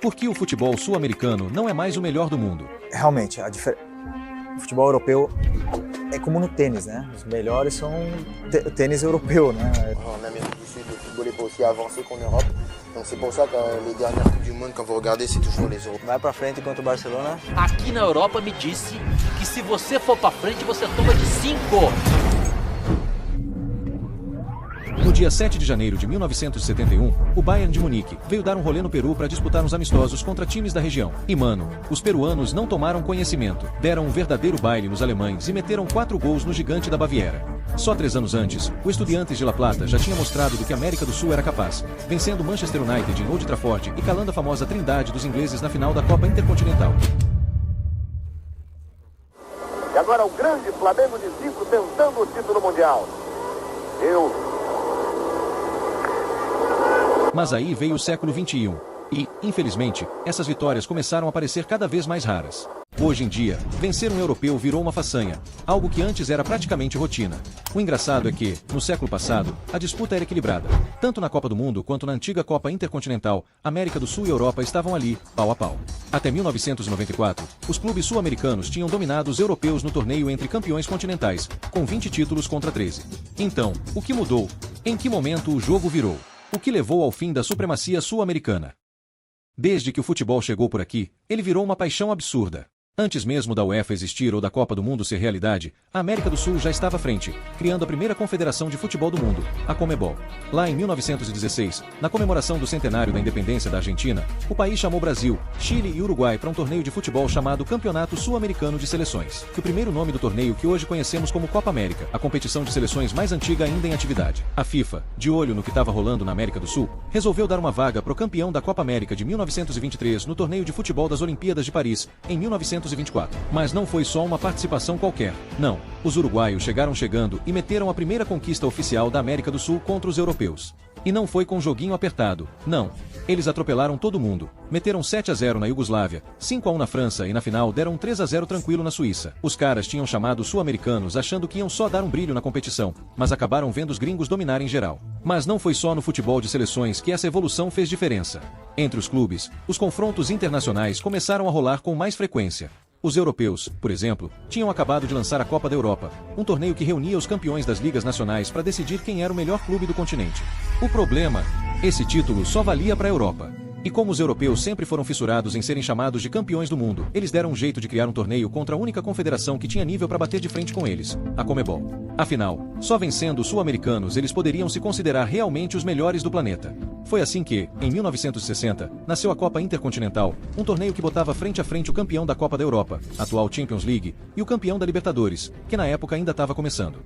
Por que o futebol sul-americano não é mais o melhor do mundo? Realmente, o futebol europeu é como no tênis, né? Os melhores são o tênis europeu, né? En Amérique du Sud, le football n'est pas aussi avancé qu'en Europe. Donc c'est pour ça que les dernières Coupes du Monde, quand vous regardez, c'est toujours les Européens. Vai pra frente contra o Barcelona. Aqui na Europa me disse que se você for pra frente, você toma de 5. No dia 7 de janeiro de 1971, o Bayern de Munique veio dar um rolê no Peru para disputar uns amistosos contra times da região. E mano, os peruanos não tomaram conhecimento, deram um verdadeiro baile nos alemães e meteram 4 gols no gigante da Baviera. Só 3 anos antes, o Estudiantes de La Plata já tinha mostrado do que a América do Sul era capaz, vencendo o Manchester United em Old Trafford e calando a famosa trindade dos ingleses na final da Copa Intercontinental. E agora o grande Flamengo de 5 tentando o título mundial. Mas aí veio o século XXI. E, infelizmente, essas vitórias começaram a parecer cada vez mais raras. Hoje em dia, vencer um europeu virou uma façanha, algo que antes era praticamente rotina. O engraçado é que, no século passado, a disputa era equilibrada. Tanto na Copa do Mundo quanto na antiga Copa Intercontinental, América do Sul e Europa estavam ali, pau a pau. Até 1994, os clubes sul-americanos tinham dominado os europeus no torneio entre campeões continentais, com 20 títulos contra 13. Então, o que mudou? Em que momento o jogo virou? O que levou ao fim da supremacia sul-americana? Desde que o futebol chegou por aqui, ele virou uma paixão absurda. Antes mesmo da UEFA existir ou da Copa do Mundo ser realidade, a América do Sul já estava à frente, criando a primeira confederação de futebol do mundo, a Conmebol. Lá em 1916, na comemoração do centenário da independência da Argentina, o país chamou Brasil, Chile e Uruguai para um torneio de futebol chamado Campeonato Sul-Americano de Seleções, o primeiro nome do torneio que hoje conhecemos como Copa América, a competição de seleções mais antiga ainda em atividade. A FIFA, de olho no que estava rolando na América do Sul, resolveu dar uma vaga para o campeão da Copa América de 1923 no torneio de futebol das Olimpíadas de Paris, em 1924. Mas não foi só uma participação qualquer. Não. Os uruguaios chegaram chegando e meteram a primeira conquista oficial da América do Sul contra os europeus. E não foi com um joguinho apertado. Não. Eles atropelaram todo mundo. Meteram 7-0 na Iugoslávia, 5-1 na França e na final deram 3-0 tranquilo na Suíça. Os caras tinham chamado os sul-americanos achando que iam só dar um brilho na competição, mas acabaram vendo os gringos dominarem geral. Mas não foi só no futebol de seleções que essa evolução fez diferença. Entre os clubes, os confrontos internacionais começaram a rolar com mais frequência. Os europeus, por exemplo, tinham acabado de lançar a Copa da Europa, um torneio que reunia os campeões das ligas nacionais para decidir quem era o melhor clube do continente. O problema? Esse título só valia para a Europa. E como os europeus sempre foram fissurados em serem chamados de campeões do mundo, eles deram um jeito de criar um torneio contra a única confederação que tinha nível para bater de frente com eles, a Conmebol. Afinal, só vencendo os sul-americanos eles poderiam se considerar realmente os melhores do planeta. Foi assim que, em 1960, nasceu a Copa Intercontinental, um torneio que botava frente a frente o campeão da Copa da Europa, atual Champions League, e o campeão da Libertadores, que na época ainda estava começando.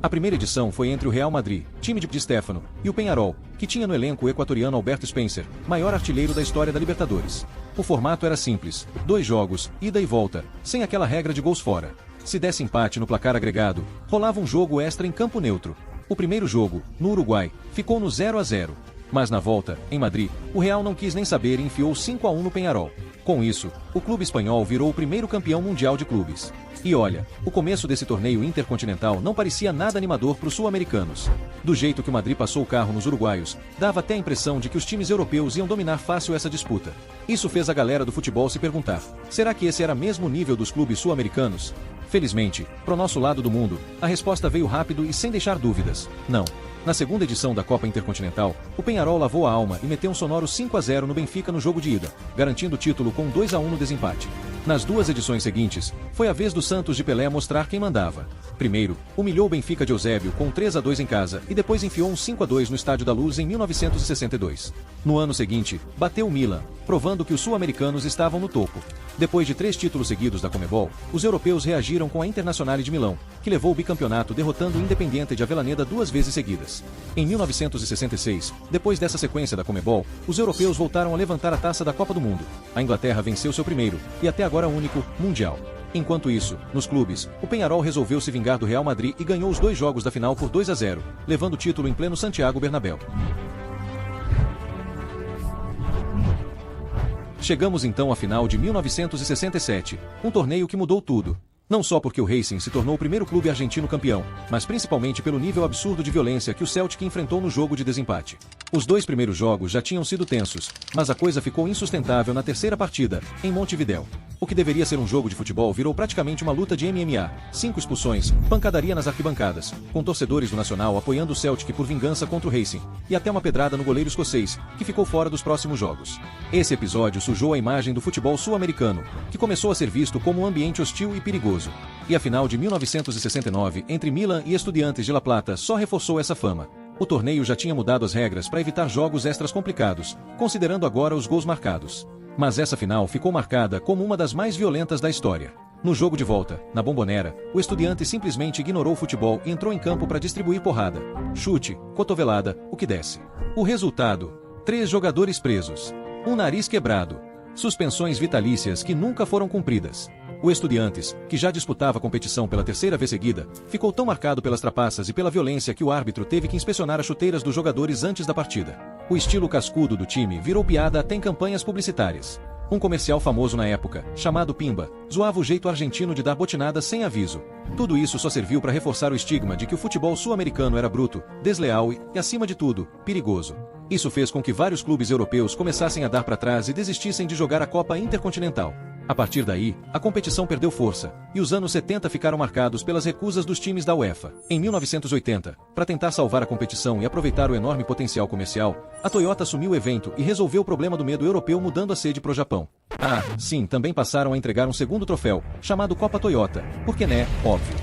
A primeira edição foi entre o Real Madrid, time de Di Stéfano, e o Peñarol, que tinha no elenco o equatoriano Alberto Spencer, maior artilheiro da história da Libertadores. O formato era simples, 2 jogos, ida e volta, sem aquela regra de gols fora. Se desse empate no placar agregado, rolava um jogo extra em campo neutro. O primeiro jogo, no Uruguai, ficou no 0-0. Mas na volta, em Madrid, o Real não quis nem saber e enfiou 5-1 no Peñarol. Com isso, o clube espanhol virou o primeiro campeão mundial de clubes. E olha, o começo desse torneio intercontinental não parecia nada animador para os sul-americanos. Do jeito que o Madrid passou o carro nos uruguaios, dava até a impressão de que os times europeus iam dominar fácil essa disputa. Isso fez a galera do futebol se perguntar, será que esse era mesmo o nível dos clubes sul-americanos? Felizmente, pro nosso lado do mundo, a resposta veio rápido e sem deixar dúvidas. Não. Na segunda edição da Copa Intercontinental, o Peñarol lavou a alma e meteu um sonoro 5-0 no Benfica no jogo de ida, garantindo o título com 2-1 no desempate. Nas 2 edições seguintes, foi a vez do Santos de Pelé mostrar quem mandava. Primeiro, humilhou o Benfica de Eusébio com 3-2 em casa e depois enfiou um 5-2 no Estádio da Luz em 1962. No ano seguinte, bateu o Milan, provando que os sul-americanos estavam no topo. Depois de 3 títulos seguidos da Conmebol, os europeus reagiram com a Internazionale de Milão, que levou o bicampeonato derrotando o Independiente de Avellaneda 2 vezes seguidas. Em 1966, depois dessa sequência da Conmebol, os europeus voltaram a levantar a taça da Copa do Mundo. A Inglaterra venceu seu primeiro, e até agora único, Mundial. Enquanto isso, nos clubes, o Peñarol resolveu se vingar do Real Madrid e ganhou os 2 jogos da final por 2-0, levando o título em pleno Santiago Bernabéu. Chegamos então à final de 1967, um torneio que mudou tudo. Não só porque o Racing se tornou o primeiro clube argentino campeão, mas principalmente pelo nível absurdo de violência que o Celtic enfrentou no jogo de desempate. Os 2 primeiros jogos já tinham sido tensos, mas a coisa ficou insustentável na terceira partida, em Montevidéu. O que deveria ser um jogo de futebol virou praticamente uma luta de MMA, 5 expulsões, pancadaria nas arquibancadas, com torcedores do Nacional apoiando o Celtic por vingança contra o Racing, e até uma pedrada no goleiro escocês, que ficou fora dos próximos jogos. Esse episódio sujou a imagem do futebol sul-americano, que começou a ser visto como um ambiente hostil e perigoso. E a final de 1969 entre Milan e Estudiantes de La Plata só reforçou essa fama. O torneio já tinha mudado as regras para evitar jogos extras complicados, considerando agora os gols marcados. Mas essa final ficou marcada como uma das mais violentas da história. No jogo de volta, na Bombonera, o Estudiantes simplesmente ignorou o futebol e entrou em campo para distribuir porrada, chute, cotovelada, o que desce. O resultado: 3 jogadores presos, um nariz quebrado, suspensões vitalícias que nunca foram cumpridas. O Estudiantes, que já disputava a competição pela terceira vez seguida, ficou tão marcado pelas trapaças e pela violência que o árbitro teve que inspecionar as chuteiras dos jogadores antes da partida. O estilo cascudo do time virou piada até em campanhas publicitárias. Um comercial famoso na época, chamado Pimba, zoava o jeito argentino de dar botinadas sem aviso. Tudo isso só serviu para reforçar o estigma de que o futebol sul-americano era bruto, desleal e, acima de tudo, perigoso. Isso fez com que vários clubes europeus começassem a dar para trás e desistissem de jogar a Copa Intercontinental. A partir daí, a competição perdeu força, e os anos 70 ficaram marcados pelas recusas dos times da UEFA. Em 1980, para tentar salvar a competição e aproveitar o enorme potencial comercial, a Toyota assumiu o evento e resolveu o problema do medo europeu mudando a sede para o Japão. Ah, sim, também passaram a entregar um segundo troféu, chamado Copa Toyota, porque né, óbvio.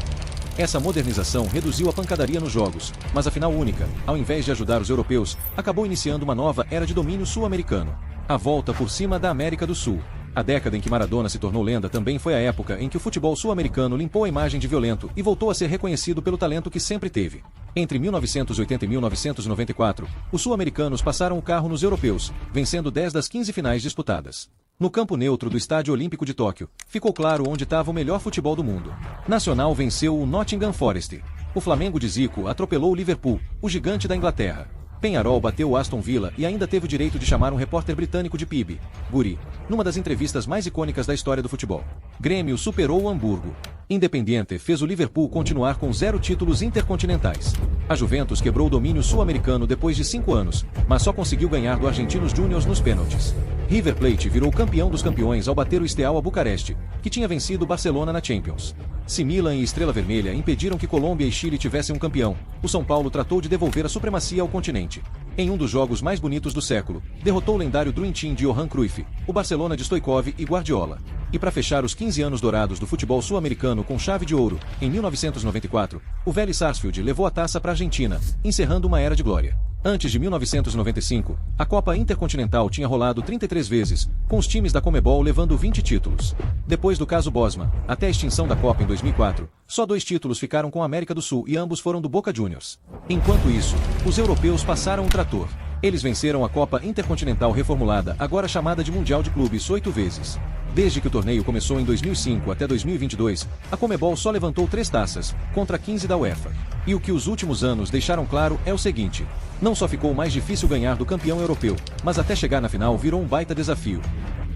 Essa modernização reduziu a pancadaria nos jogos, mas a final única, ao invés de ajudar os europeus, acabou iniciando uma nova era de domínio sul-americano. A volta por cima da América do Sul. A década em que Maradona se tornou lenda também foi a época em que o futebol sul-americano limpou a imagem de violento e voltou a ser reconhecido pelo talento que sempre teve. Entre 1980 e 1994, os sul-americanos passaram o carro nos europeus, vencendo 10 das 15 finais disputadas. No campo neutro do Estádio Olímpico de Tóquio, ficou claro onde estava o melhor futebol do mundo. Nacional venceu o Nottingham Forest. O Flamengo de Zico atropelou o Liverpool, o gigante da Inglaterra. Penharol bateu o Aston Villa e ainda teve o direito de chamar um repórter britânico de PIB, Guri, numa das entrevistas mais icônicas da história do futebol. Grêmio superou o Hamburgo. Independiente fez o Liverpool continuar com 0 títulos intercontinentais. A Juventus quebrou o domínio sul-americano depois de 5 anos, mas só conseguiu ganhar do Argentinos Júniors nos pênaltis. River Plate virou campeão dos campeões ao bater o Steaua Bucareste, que tinha vencido o Barcelona na Champions. Se Milan e Estrela Vermelha impediram que Colômbia e Chile tivessem um campeão, o São Paulo tratou de devolver a supremacia ao continente. Em um dos jogos mais bonitos do século, derrotou o lendário Dream Team de Johan Cruyff, o Barcelona de Stoichkov e Guardiola. E para fechar os 15 anos dourados do futebol sul-americano com chave de ouro, em 1994, o Vélez Sarsfield levou a taça para a Argentina, encerrando uma era de glória. Antes de 1995, a Copa Intercontinental tinha rolado 33 vezes, com os times da Conmebol levando 20 títulos. Depois do caso Bosman, até a extinção da Copa em 2004, só 2 títulos ficaram com a América do Sul e ambos foram do Boca Juniors. Enquanto isso, os europeus passaram o trator. Eles venceram a Copa Intercontinental reformulada, agora chamada de Mundial de Clubes, 8 vezes. Desde que o torneio começou em 2005 até 2022, a Conmebol só levantou 3 taças, contra 15 da UEFA. E o que os últimos anos deixaram claro é o seguinte: não só ficou mais difícil ganhar do campeão europeu, mas até chegar na final virou um baita desafio.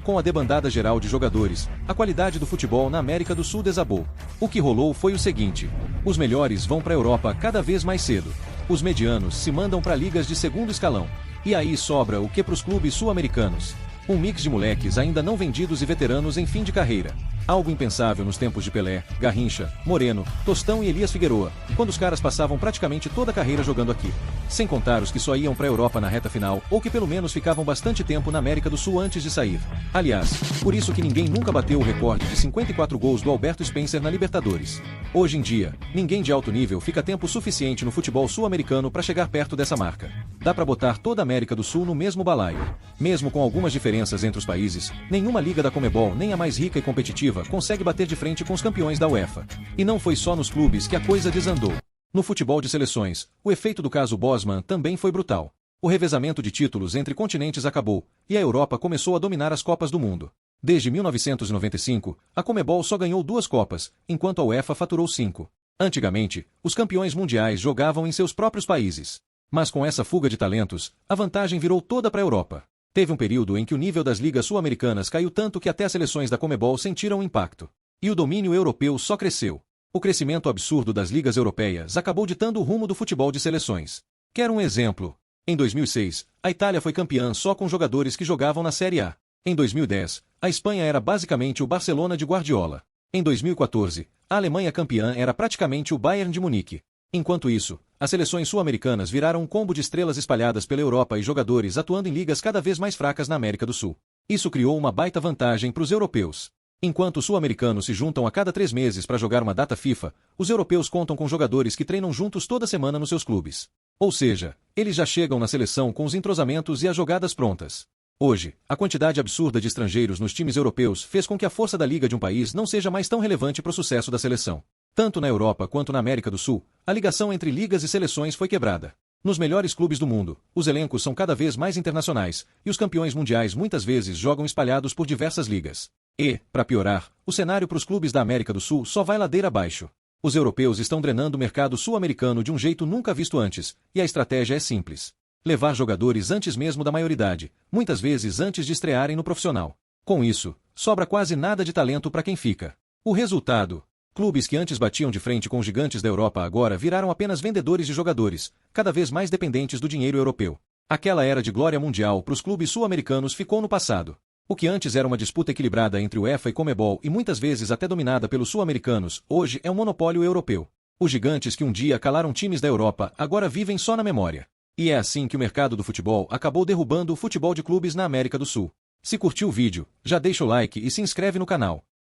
Com a debandada geral de jogadores, a qualidade do futebol na América do Sul desabou. O que rolou foi o seguinte: os melhores vão para a Europa cada vez mais cedo. Os medianos se mandam para ligas de segundo escalão. E aí sobra o que para os clubes sul-americanos? Um mix de moleques ainda não vendidos e veteranos em fim de carreira. Algo impensável nos tempos de Pelé, Garrincha, Moreno, Tostão e Elias Figueroa, quando os caras passavam praticamente toda a carreira jogando aqui. Sem contar os que só iam para a Europa na reta final, ou que pelo menos ficavam bastante tempo na América do Sul antes de sair. Aliás, por isso que ninguém nunca bateu o recorde de 54 gols do Alberto Spencer na Libertadores. Hoje em dia, ninguém de alto nível fica tempo suficiente no futebol sul-americano para chegar perto dessa marca. Dá para botar toda a América do Sul no mesmo balaio. Mesmo com algumas diferenças entre os países, nenhuma liga da Conmebol, nem a mais rica e competitiva, consegue bater de frente com os campeões da UEFA. E não foi só nos clubes que a coisa desandou. No futebol de seleções, o efeito do caso Bosman também foi brutal. O revezamento de títulos entre continentes acabou, e a Europa começou a dominar as Copas do Mundo. Desde 1995, a Conmebol só ganhou 2 Copas, enquanto a UEFA faturou 5. Antigamente, os campeões mundiais jogavam em seus próprios países. Mas com essa fuga de talentos, a vantagem virou toda para a Europa. Teve um período em que o nível das ligas sul-americanas caiu tanto que até as seleções da Conmebol sentiram o impacto. E o domínio europeu só cresceu. O crescimento absurdo das ligas europeias acabou ditando o rumo do futebol de seleções. Quero um exemplo. Em 2006, a Itália foi campeã só com jogadores que jogavam na Série A. Em 2010, a Espanha era basicamente o Barcelona de Guardiola. Em 2014, a Alemanha campeã era praticamente o Bayern de Munique. Enquanto isso, as seleções sul-americanas viraram um combo de estrelas espalhadas pela Europa e jogadores atuando em ligas cada vez mais fracas na América do Sul. Isso criou uma baita vantagem para os europeus. Enquanto os sul-americanos se juntam a cada 3 meses para jogar uma data FIFA, os europeus contam com jogadores que treinam juntos toda semana nos seus clubes. Ou seja, eles já chegam na seleção com os entrosamentos e as jogadas prontas. Hoje, a quantidade absurda de estrangeiros nos times europeus fez com que a força da liga de um país não seja mais tão relevante para o sucesso da seleção. Tanto na Europa quanto na América do Sul, a ligação entre ligas e seleções foi quebrada. Nos melhores clubes do mundo, os elencos são cada vez mais internacionais, e os campeões mundiais muitas vezes jogam espalhados por diversas ligas. E, para piorar, o cenário para os clubes da América do Sul só vai ladeira abaixo. Os europeus estão drenando o mercado sul-americano de um jeito nunca visto antes, e a estratégia é simples. Levar jogadores antes mesmo da maioridade, muitas vezes antes de estrearem no profissional. Com isso, sobra quase nada de talento para quem fica. O resultado? Clubes que antes batiam de frente com os gigantes da Europa agora viraram apenas vendedores de jogadores, cada vez mais dependentes do dinheiro europeu. Aquela era de glória mundial para os clubes sul-americanos ficou no passado. O que antes era uma disputa equilibrada entre UEFA e Conmebol e muitas vezes até dominada pelos sul-americanos, hoje é um monopólio europeu. Os gigantes que um dia calaram times da Europa agora vivem só na memória. E é assim que o mercado do futebol acabou derrubando o futebol de clubes na América do Sul. Se curtiu o vídeo, já deixa o like e se inscreve no canal.